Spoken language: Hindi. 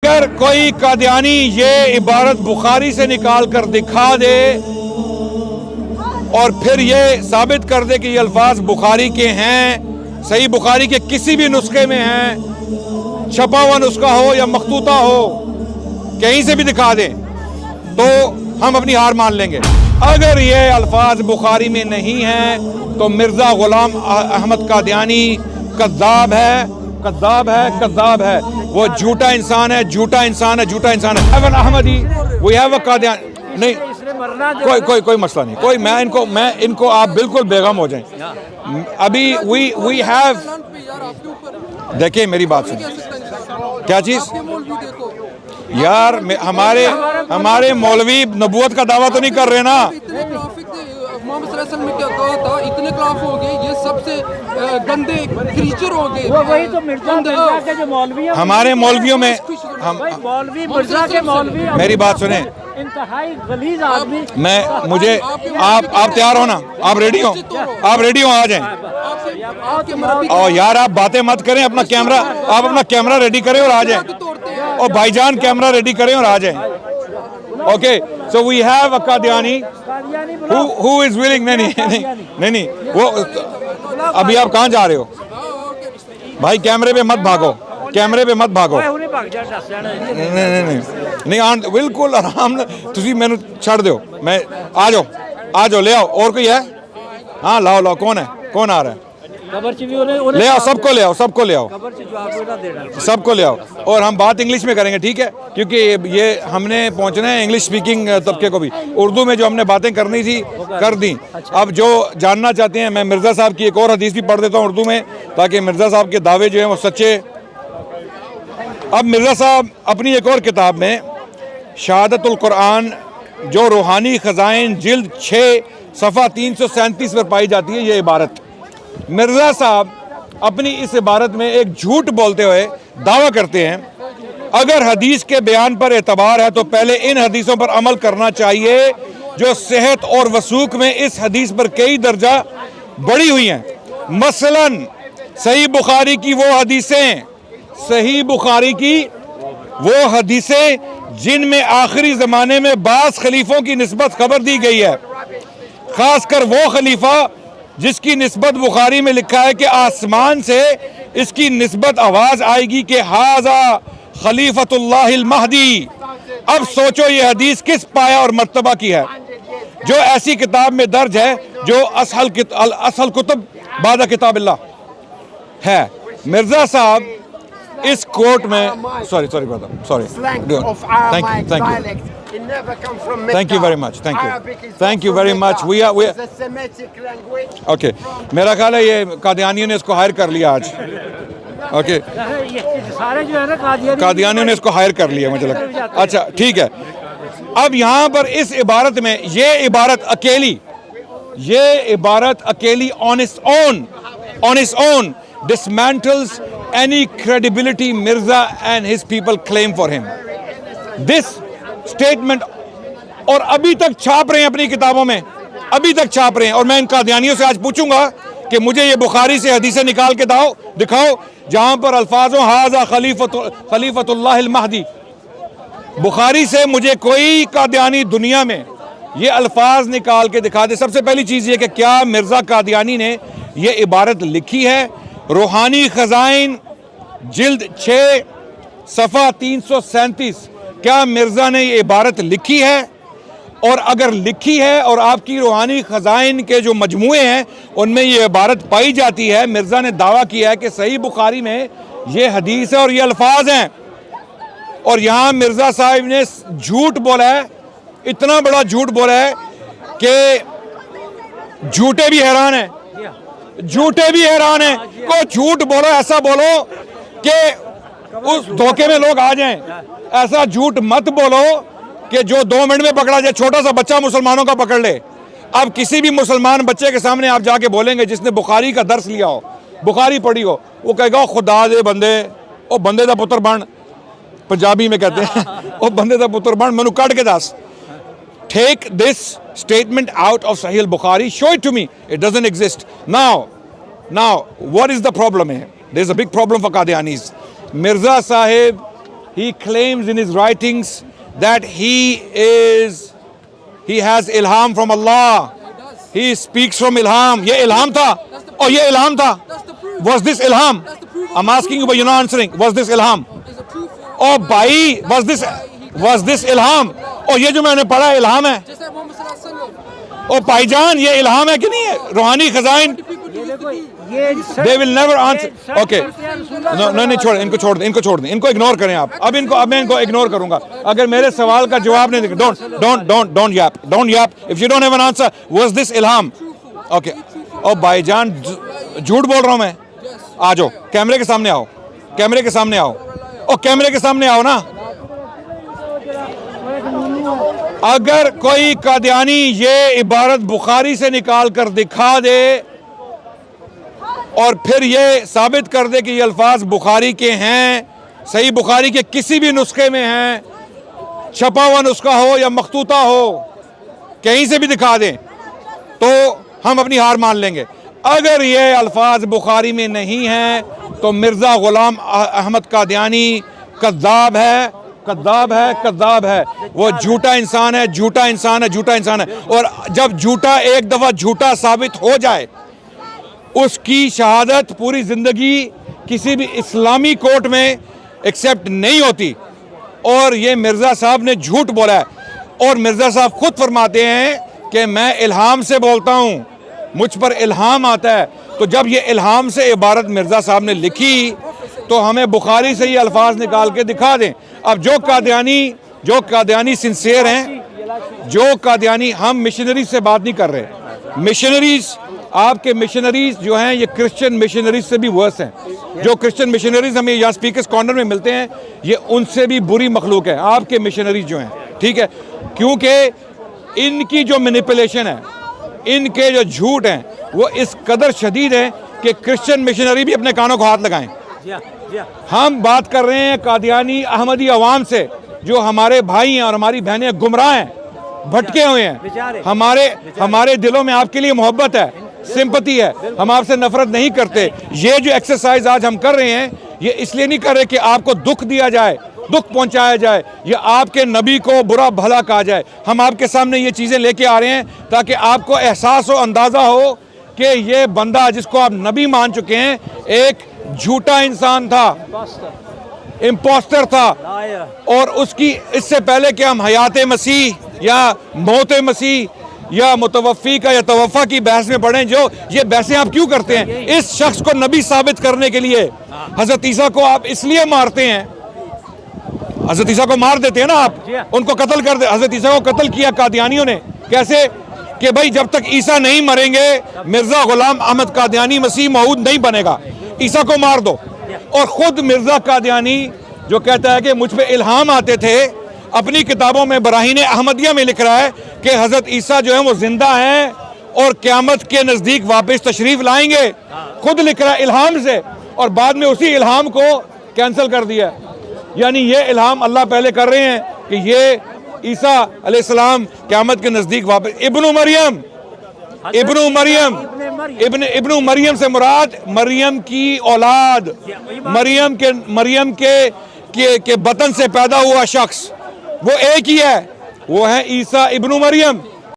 अगर कोई कादियानी ये इबारत बुखारी से निकाल कर दिखा दे और फिर ये साबित कर दे कि ये अल्फाज बुखारी के हैं, सही बुखारी के किसी भी नुस्खे में हैं, छपा हुआ नुस्खा हो या मखतूता हो, कहीं से भी दिखा दें तो हम अपनी हार मान लेंगे। अगर ये अल्फाज बुखारी में नहीं है तो मिर्ज़ा गुलाम अहमद कादियानी कज़्ज़ाब है, कज़्ज़ाब है, कज़्ज़ाब है। वो झूठा इंसान है, झूठा इंसान है, झूठा इंसान है। Even Ahmadi we have a Qadiani नहीं, कोई मसला नहीं, कोई मैं इनको आप बिल्कुल बेगम हो जाएं। अभी वी हैव, देखिए मेरी बात सुनिए, क्या चीज़ यार, हमारे मौलवी नबूवत का दावा तो नहीं कर रहे ना। में क्या कहा था, इतने खिलाफ हो गए, ये सबसे गंदे क्रीचर हो गए। वही तो मिर्जा के जो मौलवी हैं, हमारे मौलवियों में हम मौलवी मिर्जा के मौलवी, मेरी बात सुने, इंतहाई गलीज आदमी। मुझे आप तैयार हो ना, आप रेडी हो, आ जाएं। और यार आप बातें मत करें, आप अपना कैमरा रेडी करें और आ जाएं। और भाईजान कैमरा रेडी करें और आ जाएं। Okay, so we have a Qadiani who is willing। नहीं, वो अभी आप कहाँ जा रहे हो भाई? कैमरे पे मत भागो, नहीं, बिल्कुल आराम, तुसी मैंने छड़ दो, मैं आ जाओ, ले आओ। और कोई है? हाँ लाओ, कौन है, कौन आ रहा है? ले आओ, सबको ले आओ। और हम बात इंग्लिश में करेंगे, ठीक है? क्योंकि ये हमने पहुंचना है इंग्लिश स्पीकिंग तबके को भी। उर्दू में जो हमने बातें करनी थी कर दी। अब जो जानना चाहते हैं, मैं मिर्ज़ा साहब की एक और हदीस भी पढ़ देता हूँ उर्दू में, ताकि मिर्ज़ा साहब के दावे जो हैं वो सच्चे। अब मिर्ज़ा साहब अपनी एक और किताब में शहादतुल कुरान, जो रूहानी ख़ज़ाइन, जिल्द 6 सफ़ा 337 पर पाई जाती है ये इबारत, मिर्ज़ा साहब अपनी इस इबारत में एक झूठ बोलते हुए दावा करते हैं, अगर हदीस के बयान पर एतबार है तो पहले इन हदीसों पर अमल करना चाहिए जो सेहत और वसूक में इस हदीस पर कई दर्जा बढ़ी हुई हैं। मसलन सही बुखारी की वो हदीसें जिनमें आखिरी ज़माने में बास खलीफों की निस्बत खबर दी गई है, खासकर वो खलीफा जिसकी निस्बत बुखारी में लिखा है कि आसमान से इसकी निस्बत आवाज़ आएगी कि हाजा खलीफतुल्लाहिल महदी। अब सोचो ये हदीस किस पाया और मर्तबा की है, जो ऐसी किताब में दर्ज है जो असल कुतुब बादा किताबिल्लाह है। मिर्ज़ा साहब इस कोर्ट में sorry thank you very much, thank you very much. We okay, मेरा ख्याल है ये कादियानियों ने इसको हायर कर लिया आज। ओके, सारे जो है ना कादियानियों ने इसको हायर कर लिया, मुझे लगता है। अच्छा ठीक है, अब यहाँ पर इस इबारत में ये इबारत अकेली on its own dismantles any credibility Mirza and his people claim for him. This statement, और अभी तक छाप रहे हैं अपनी किताबों में, और मैं इन कादियानियों से आज पूछूंगा कि मुझे ये बुखारी से हदीसें निकाल के दिखाओ जहां पर अल्फाजों हाजा खलीफतुल्लाहिल महदी। बुखारी से मुझे कोई कादियानी दुनिया में ये अल्फाज निकाल के दिखा दे। सबसे पहली चीज़ ये कि क्या मिर्ज़ा कादियानी ने ये इबारत लिखी है? रूहानी ख़ज़ाइन जिल्द 6 सफ़ा 337, क्या मिर्ज़ा ने ये इबारत लिखी है? और अगर लिखी है और आपकी रूहानी ख़ज़ाइन के जो मजमूए हैं उनमें ये इबारत पाई जाती है, मिर्ज़ा ने दावा किया है कि सही बुखारी में ये हदीस है और ये अल्फाज हैं, और यहाँ मिर्ज़ा साहब ने झूठ बोला है, इतना बड़ा झूठ बोला है कि झूठे भी हैरान हैं। को झूठ बोलो, ऐसा बोलो कि उस धोखे में लोग आ जाएं। ऐसा झूठ मत बोलो कि जो 2 मिनट में पकड़ा जाए। छोटा सा बच्चा मुसलमानों का पकड़ ले, अब किसी भी मुसलमान बच्चे के सामने आप जाके बोलेंगे जिसने बुखारी का दर्स लिया हो, बुखारी पढ़ी हो, वो कहेगा खुदा दे बंदे, ओ बंदे दा पुत्र बन, पंजाबी में कहते हैं, ओ बंदे दा पुत्र बन, मैनू कट के दस। Take this statement out of Sahih al-Bukhari. Show it to me. It doesn't exist. Now, what is the problem here? There's a big problem for Qadianis. Mirza Sahib he claims in his writings that he has ilham from Allah. He speaks from ilham. ये ilham था और ये ilham था. Was this ilham? I'm asking you but you're not answering. Was this ilham? There's a proof. Oh भाई, was this ilham? और ये जो मैंने पढ़ा ilham है. Just like Muhammad sallallahu alaihi wasallam. ओ भाईजान ये ilham है कि नहीं है? रूहानी खजाइन. People do ये this देखो to do. ये They will never answer. Okay. No, नहीं छोड़, इनको छोड़ दें, इनको इग्नोर करें आप. अब मैं इनको इग्नोर करूंगा. अगर मेरे सवाल का जवाब नहीं देंगे, don't yap. If you don't have an answer, was this ilham? Okay. ओ भाईजान झूठ बोल रहा हूं मैं. आ जाओ, कैमरे के सामने आओ. कैमरे के सामने आओ. ओ कैमरे के सामने आओ ना. अगर कोई कादियानी ये इबारत बुखारी से निकाल कर दिखा दे और फिर ये साबित कर दे कि ये अल्फाज बुखारी के हैं, सही बुखारी के किसी भी नुस्खे में हैं, छपा हुआ नुस्खा हो या मखतूता हो, कहीं से भी दिखा दें तो हम अपनी हार मान लेंगे. अगर ये अल्फाज बुखारी में नहीं हैं तो मिर्ज़ा ग़ुलाम अहमद कादियानी कज़्ज़ाब है. वो झूठा इंसान है. और जब झूठा एक दफ़ा झूठा साबित हो जाए, उसकी शहादत पूरी ज़िंदगी किसी भी इस्लामी कोर्ट में एक्सेप्ट नहीं होती. और ये मिर्ज़ा साहब ने झूठ बोला है. और मिर्ज़ा साहब खुद फरमाते हैं कि मैं इल्हाम से बोलता हूँ, मुझ पर इल्हाम आता है. तो जब ये इल्हाम से इबारत मिर्ज़ा साहब ने लिखी तो हमें बुखारी से ये अल्फाज निकाल के दिखा दें. अब जो कादियानी सिंसियर हैं, जो कादियानी, हम मिशनरी से बात नहीं कर रहे. मिशनरीज, आपके मिशनरीज जो हैं ये क्रिश्चियन मिशनरीज से भी वर्स हैं. जो क्रिश्चियन मिशनरीज हमें यहाँ स्पीकर्स कॉर्नर में मिलते हैं ये उनसे भी बुरी मखलूक है आपके मिशनरीज जो हैं. ठीक है, क्योंकि इनकी जो मैनिपुलेशन है, इनके जो झूठ हैं वो इस कदर शदीद है कि क्रिश्चियन मिशनरी भी अपने कानों को हाथ लगाएं. हम बात कर रहे हैं कादियानी अहमदी अवाम से जो हमारे भाई हैं और हमारी बहनें गुमराह हैं, भटके हुए हैं. हमारे दिलों में आपके लिए मोहब्बत है, सिंपैथी है, हम आपसे नफरत नहीं करते. ये जो एक्सरसाइज आज हम कर रहे हैं ये इसलिए नहीं कर रहे कि आपको दुख दिया जाए, दुख पहुंचाया जाए, या आपके नबी को बुरा भला कहा जाए. हम आपके सामने ये चीज़ें लेके आ रहे हैं ताकि आपको एहसास हो, अंदाज़ा हो कि ये बंदा जिसको आप नबी मान चुके हैं एक झूठा इंसान था, इम्पोस्टर था. और उसकी इससे पहले कि हम हयात मसीह या मौत मसीह या मुतवफ़ी का या तवफ़ा की बहस में पढ़ें, जो ये बहसें आप क्यों करते हैं? इस शख्स को नबी साबित करने के लिए हज़रत ईसा को आप इसलिए मारते हैं, हज़रत ईसा को मार देते हैं ना आप, उनको कत्ल कर दे. हज़रत ईसा को कत्ल किया कादियानियों ने. कैसे? कि भाई जब तक ईसा नहीं मरेंगे मिर्ज़ा ग़ुलाम अहमद कादियानी मसीह मऊद नहीं बनेगा, ईसा को मार दो. और ख़ुद मिर्ज़ा कादियानी जो कहता है कि मुझ पे इल्हाम आते थे, अपनी किताबों में बराहीन अहमदिया में लिख रहा है कि हज़रत ईसा जो है वो जिंदा हैं और क़यामत के नज़दीक वापस तशरीफ़ लाएंगे. खुद लिख रहा है इल्हाम से, और बाद में उसी इल्हाम को कैंसिल कर दिया. यानी ये इल्हाम अल्लाह पहले कर रहे हैं कि ये ईसा अलैहिस्सलाम क़यामत के नज़दीक वापस. इब्नु मरियम से मुराद मरियम की औलाद, मरियम के बतन से पैदा हुआ शख्स वो एक ही है, वो है ईसा इब्नु मरियम.